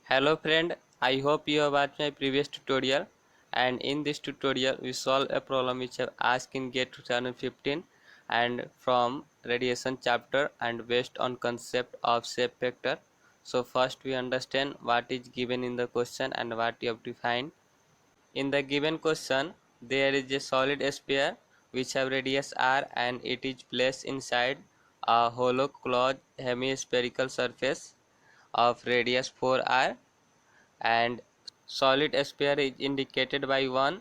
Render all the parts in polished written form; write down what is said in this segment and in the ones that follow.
Hello friend, I hope you have watched my previous tutorial, and in this tutorial we solve a problem which I have asked in GATE 2015 and from radiation chapter and based on concept of shape vector. So first we understand what is given in the question and what you have to find. In the given question there is a solid sphere which have radius r and it is placed inside a hollow closed hemispherical surface of radius 4r, and solid sphere is indicated by 1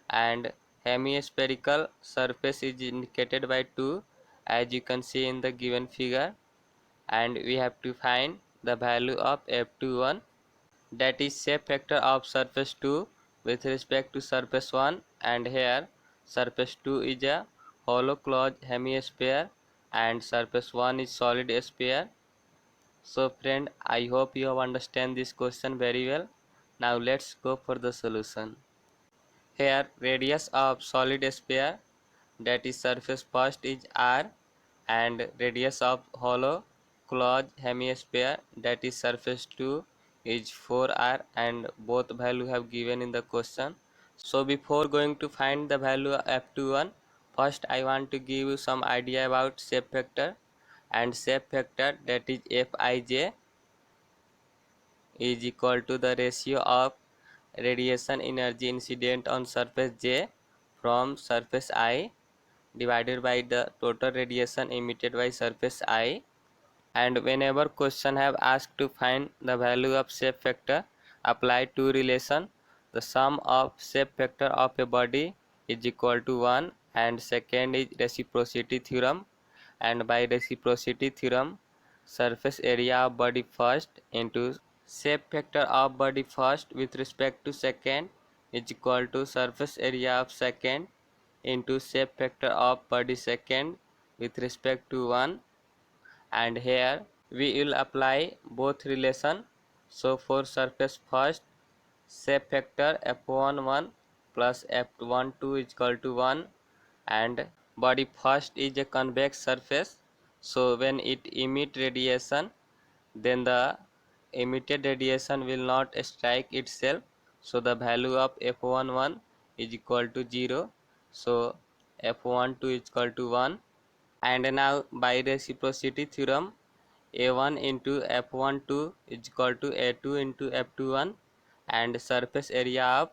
and hemispherical surface is indicated by 2, as you can see in the given figure. And we have to find the value of F2-1, that is shape factor of surface 2 with respect to surface 1, and here surface 2 is a hollow closed hemisphere and surface 1 is solid sphere. So friend, I hope you have understand this question very well. Now let's go for the solution. Here radius of solid sphere, that is surface first, is r, and radius of hollow closed hemisphere, that is surface 2, is 4r, and both value have given in the question. So before going to find the value of F2-1, first I want to give you some idea about shape factor. And shape factor, that is Fij, is equal to the ratio of radiation energy incident on surface J from surface I divided by the total radiation emitted by surface I. And whenever question have asked to find the value of shape factor, apply two relation. The sum of shape factor of a body is equal to 1, and second is reciprocity theorem. And by reciprocity theorem, surface area of body first into shape factor of body first with respect to second is equal to surface area of second into shape factor of body second with respect to 1. And here we will apply both relation. So for surface first, shape factor f11 plus f12 is equal to 1, and body first is a convex surface, so when it emit radiation, then the emitted radiation will not strike itself, so the value of f11 is equal to 0, so f12 is equal to 1. And now by reciprocity theorem, a1 into f12 is equal to a2 into f21, and surface area of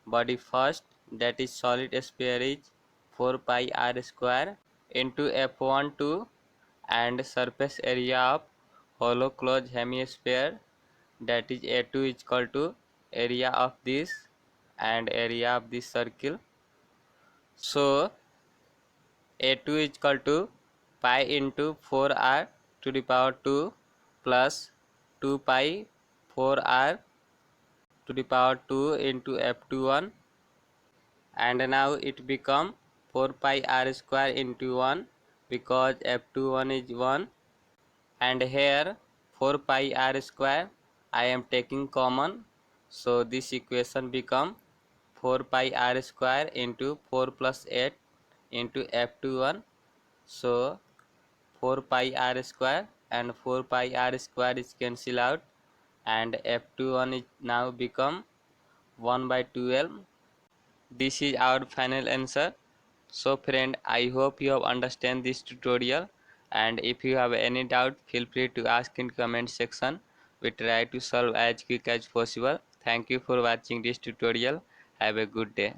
body first, that is solid sphere, is 4 pi r square into f12, and surface area of hollow closed hemisphere, that is a2, is equal to area of this and area of this circle. So a2 is equal to pi into 4r to the power 2 plus 2 pi 4r to the power 2 into f21, and now it become 4 pi r square into 1 because f21 is 1, and here 4 pi r square I am taking common, so this equation become 4 pi r square into 4 plus 8 into f21. So 4 pi r square and 4 pi r square is cancel out, and f21 is now become 1 by 12. This is our final answer. So friend, I hope you have understand this tutorial, and if you have any doubt, feel free to ask in comment section. We try to solve as quick as possible. Thank you for watching this tutorial. Have a good day.